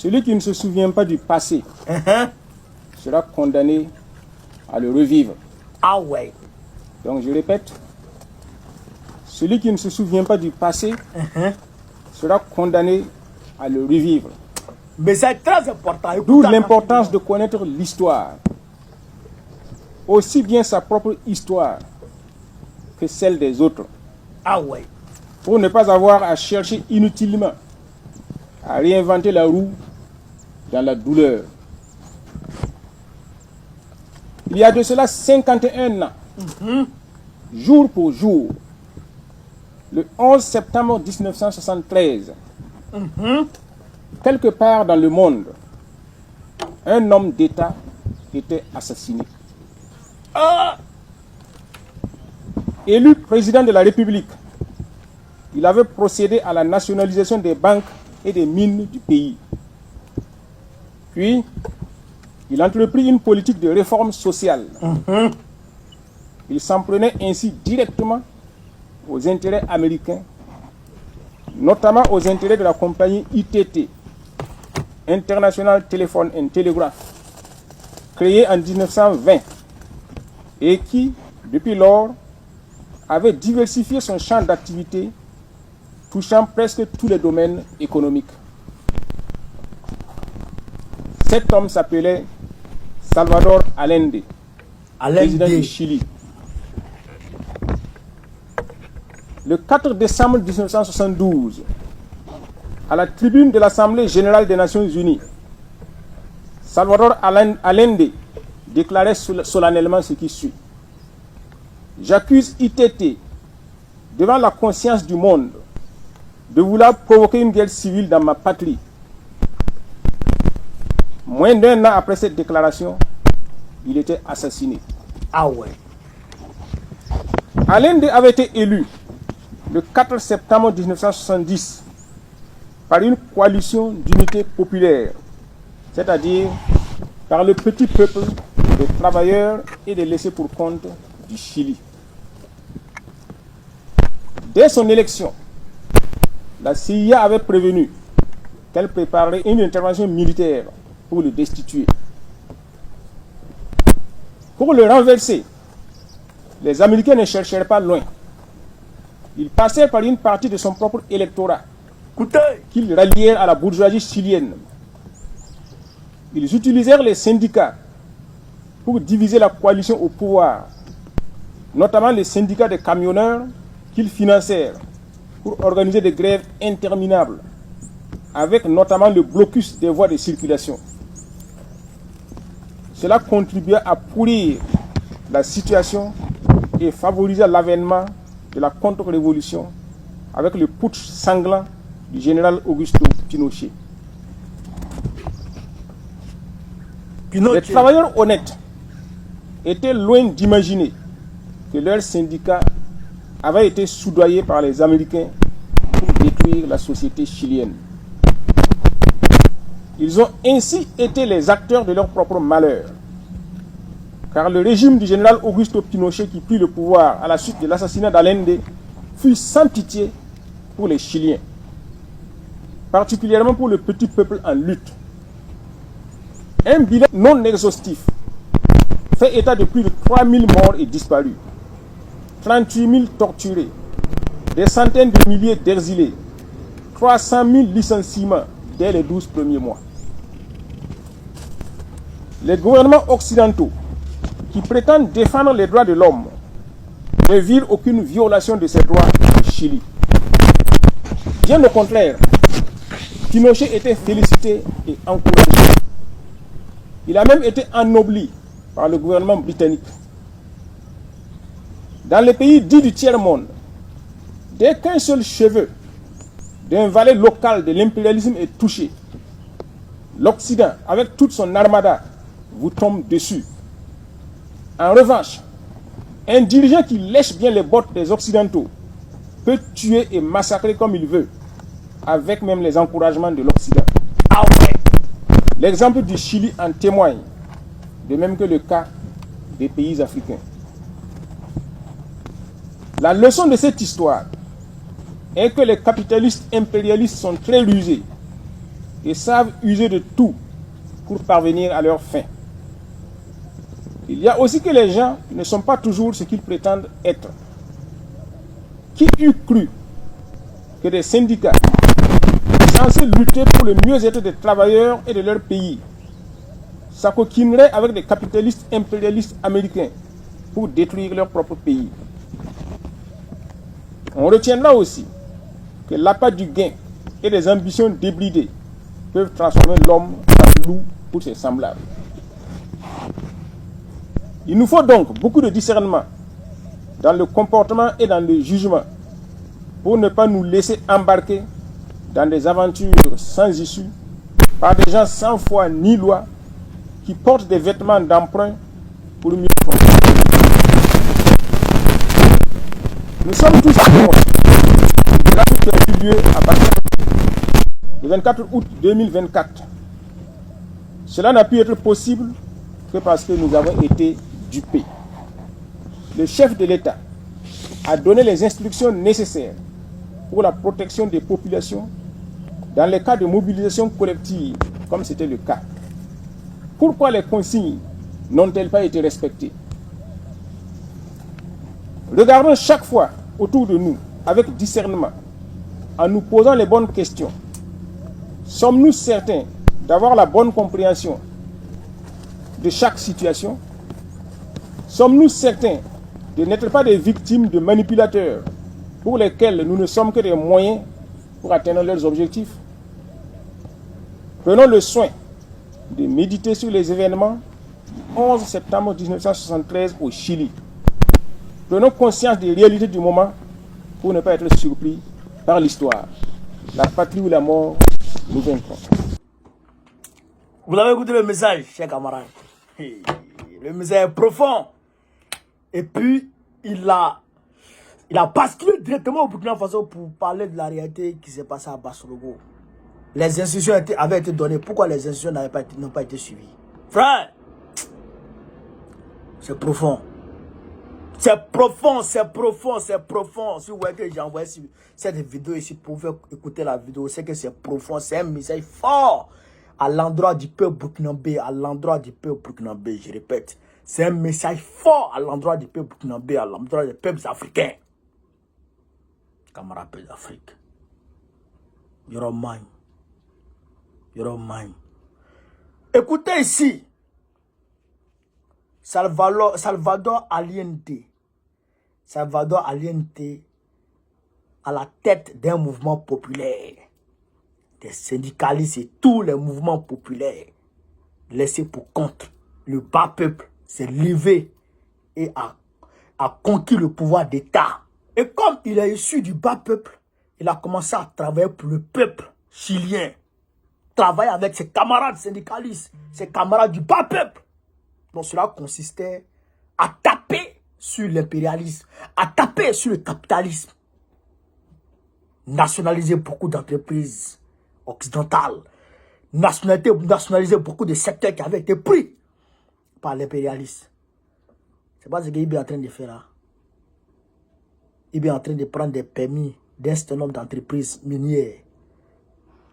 Celui qui ne se souvient pas du passé sera condamné à le revivre. Ah ouais. Donc je répète, celui qui ne se souvient pas du passé sera condamné à le revivre. Mais c'est très important. D'où l'importance de connaître l'histoire, aussi bien sa propre histoire que celle des autres, Ah ouais. pour ne pas avoir à chercher inutilement à réinventer la roue dans la douleur. Il y a de cela 51 ans, jour pour jour, le 11 septembre 1973, quelque part dans le monde, un homme d'État était assassiné. Élu président de la République, il avait procédé à la nationalisation des banques et des mines du pays. Puis, il entreprit une politique de réforme sociale. Il s'en prenait ainsi directement aux intérêts américains, notamment aux intérêts de la compagnie ITT, International Telephone and Telegraph, créée en 1920 et qui, depuis lors, avait diversifié son champ d'activité, touchant presque tous les domaines économiques. Cet homme s'appelait Salvador Allende, président du Chili. Le 4 décembre 1972, à la tribune de l'Assemblée générale des Nations unies, Salvador Allende déclarait solennellement ce qui suit. J'accuse ITT, devant la conscience du monde, de vouloir provoquer une guerre civile dans ma patrie. Moins d'un an après cette déclaration, il était assassiné. Ah ouais. Allende avait été élu le 4 septembre 1970 par une coalition d'unité populaire, c'est-à-dire par le petit peuple des travailleurs et des laissés pour compte du Chili. Dès son élection, la CIA avait prévenu qu'elle préparait une intervention militaire pour le destituer. Pour le renverser, les Américains ne cherchèrent pas loin. Ils passèrent par une partie de son propre électorat, qu'ils rallièrent à la bourgeoisie chilienne. Ils utilisèrent les syndicats pour diviser la coalition au pouvoir, notamment les syndicats des camionneurs qu'ils financèrent pour organiser des grèves interminables, avec notamment le blocus des voies de circulation. Cela contribua à pourrir la situation et favorisa l'avènement de la contre-révolution avec le putsch sanglant du général Augusto Pinochet. Les travailleurs honnêtes étaient loin d'imaginer que leurs syndicats avaient été soudoyés par les Américains pour détruire la société chilienne. Ils ont ainsi été les acteurs de leur propre malheur, car le régime du général Augusto Pinochet qui prit le pouvoir à la suite de l'assassinat d'Allende fut sans pitié pour les Chiliens, particulièrement pour le petit peuple en lutte. Un bilan non exhaustif fait état de plus de 3000 morts et disparus, 38 000 torturés, des centaines de milliers d'exilés, 300 000 licenciements dès les 12 premiers mois. Les gouvernements occidentaux qui prétendent défendre les droits de l'homme ne virent aucune violation de ces droits au Chili. Bien au contraire, Pinochet était félicité et encouragé. Il a même été ennobli par le gouvernement britannique. Dans les pays dits du tiers-monde, dès qu'un seul cheveu d'un valet local de l'impérialisme est touché, l'Occident, avec toute son armada, vous tombe dessus. En revanche, un dirigeant qui lèche bien les bottes des Occidentaux peut tuer et massacrer comme il veut, avec même les encouragements de l'Occident. Ah ouais. L'exemple du Chili en témoigne, de même que le cas des pays africains. La leçon de cette histoire est que les capitalistes impérialistes sont très rusés et savent user de tout pour parvenir à leur fin. Il y a aussi que les gens ne sont pas toujours ce qu'ils prétendent être. Qui eût cru que des syndicats censés lutter pour le mieux-être des travailleurs et de leur pays s'acoquineraient avec des capitalistes impérialistes américains pour détruire leur propre pays? On retiendra aussi que l'appât du gain et des ambitions débridées peuvent transformer l'homme en loup pour ses semblables. Il nous faut donc beaucoup de discernement dans le comportement et dans le jugement pour ne pas nous laisser embarquer dans des aventures sans issue par des gens sans foi ni loi qui portent des vêtements d'emprunt pour mieux fonctionner. Nous sommes tous témoins de l'acte qui a eu lieu à Bachar le 24 août 2024. Cela n'a pu être possible que parce que nous avons été dupés. Le chef de l'État a donné les instructions nécessaires pour la protection des populations dans les cas de mobilisation collective, comme c'était le cas. Pourquoi les consignes n'ont-elles pas été respectées? Regardons chaque fois autour de nous avec discernement, en nous posant les bonnes questions. Sommes-nous certains d'avoir la bonne compréhension de chaque situation? Sommes-nous certains de n'être pas des victimes de manipulateurs pour lesquels nous ne sommes que des moyens pour atteindre leurs objectifs? Prenons le soin de méditer sur les événements du 11 septembre 1973 au Chili. Prenons conscience des réalités du moment pour ne pas être surpris par l'histoire. La patrie ou la mort, nous vaincrons. Vous avez écouté le message, chers camarades. Le message est profond. Et puis, il a basculé directement au Burkina Faso pour parler de la réalité qui s'est passée à Bassorogo. Les instructions avaient été données. Pourquoi les instructions n'ont pas été suivies? Frère, c'est profond. C'est profond, c'est profond, c'est profond. Si vous voyez que j'ai envoyé cette vidéo ici pour vous écouter la vidéo, c'est que c'est profond. C'est un message fort à l'endroit du peuple burkinabé, à l'endroit du peuple burkinabé, je répète. C'est un message fort à l'endroit du peuple burkinabé, à l'endroit des peuples africains. Camarades peuples d'Afrique. You're mine. You're mine. Écoutez ici. Salvador Allende. Salvador Allende à la tête d'un mouvement populaire. Des syndicalistes et tous les mouvements populaires laissés pour compte. Le bas peuple s'est levé et a conquis le pouvoir d'État. Et comme il est issu du bas peuple, il a commencé à travailler pour le peuple chilien. Travailler avec ses camarades syndicalistes, ses camarades du bas peuple. Donc cela consistait à taper sur l'impérialisme, à taper sur le capitalisme. Nationaliser beaucoup d'entreprises occidentales. Nationaliser beaucoup de secteurs qui avaient été pris par l'impérialisme. C'est pas ce qu'il est en train de faire là. Il est en train de prendre des permis d'un certain nombre d'entreprises minières.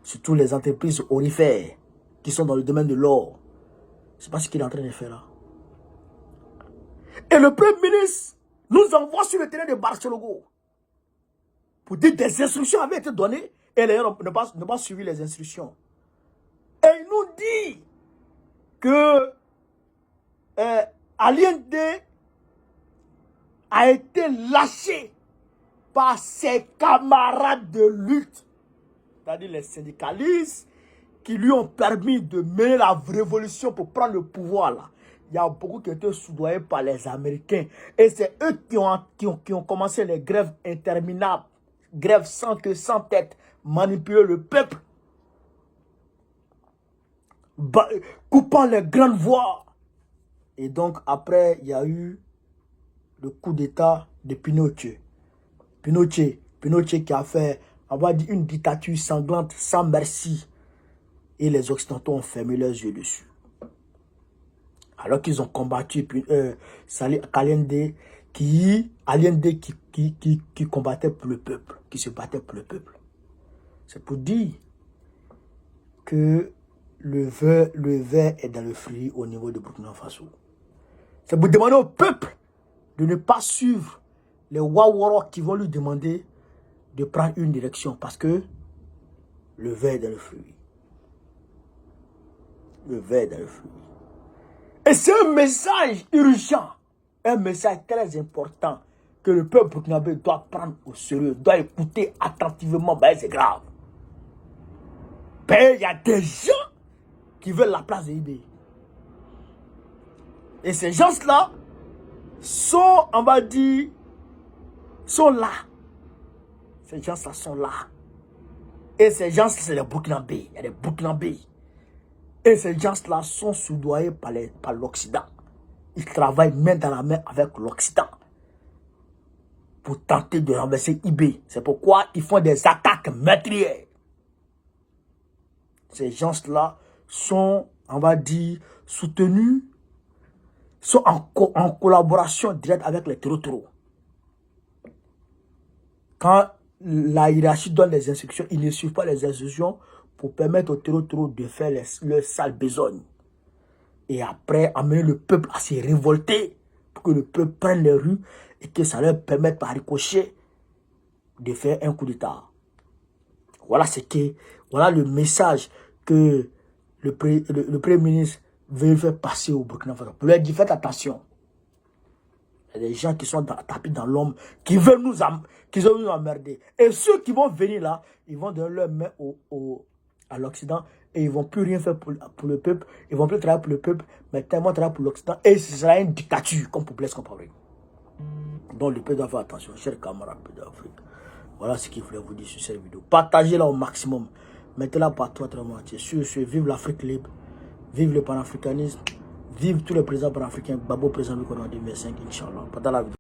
Surtout les entreprises aurifères qui sont dans le domaine de l'or. C'est pas ce qu'il est en train de faire là. Et le Premier ministre nous envoie sur le terrain de Barcelogo pour dire que des instructions avaient été données et les gens n'ont pas suivi les instructions. Et il nous dit que Allende a été lâché par ses camarades de lutte, c'est-à-dire les syndicalistes, qui lui ont permis de mener la révolution pour prendre le pouvoir là. Il y a beaucoup qui ont été soudoyés par les Américains. Et c'est eux qui ont commencé les grèves interminables. Grèves sans queue, sans tête. Manipuler le peuple. Coupant les grandes voies. Et donc après, il y a eu le coup d'état de Pinochet. Pinochet qui a fait, on va dire, une dictature sanglante sans merci. Et les Occidentaux ont fermé leurs yeux dessus. Alors qu'ils ont combattu Allende qui combattait pour le peuple, qui se battait pour le peuple. C'est pour dire que le verre est dans le fruit au niveau de Burkina Faso. C'est pour demander au peuple de ne pas suivre les Waworo qui vont lui demander de prendre une direction parce que le verre est dans le fruit. Le verre est dans le fruit. Et c'est un message urgent, un message très important que le peuple burkinabé doit prendre au sérieux, doit écouter attentivement. Ben, c'est grave. Ben, il y a des gens qui veulent la place de IB. Et ces gens-là sont, on va dire, sont là. Ces gens-là sont là. Et ces gens-là, c'est les Burkinabés. Il y a des Burkinabés. Et ces gens-là sont soudoyés par l'Occident. Ils travaillent main dans la main avec l'Occident pour tenter de renverser IB. C'est pourquoi ils font des attaques meurtrières. Ces gens-là sont, on va dire, soutenus, sont en collaboration directe avec les terreaux. Quand la hiérarchie donne les instructions, ils ne suivent pas les instructions pour permettre aux terreaux de faire leur sale besogne. Et après, amener le peuple à se révolter pour que le peuple prenne les rues et que ça leur permette par ricochet de faire un coup d'État. Voilà le message que le Premier ministre veut faire passer au Burkina Faso. Pour leur dire, faites attention. Il y a des gens qui sont tapis dans l'ombre, qui veulent nous emmerder. Et ceux qui vont venir là, ils vont donner leur main à l'Occident et ils ne vont plus rien faire pour le peuple. Ils ne vont plus travailler pour le peuple, mais tellement travailler pour l'Occident. Et ce sera une dictature, comme pour Blaise Compaoré. Donc le peuple doit faire attention, chers camarades d'Afrique. Voilà ce qu'il voulait vous dire sur cette vidéo. Partagez-la au maximum. Mettez-la partout à travers le monde. Sur ce, vive l'Afrique libre. Vive le panafricanisme. Vive tous les présidents panafricains. Babo président du Coran 2005, Inch'Allah. Pendant la vidéo.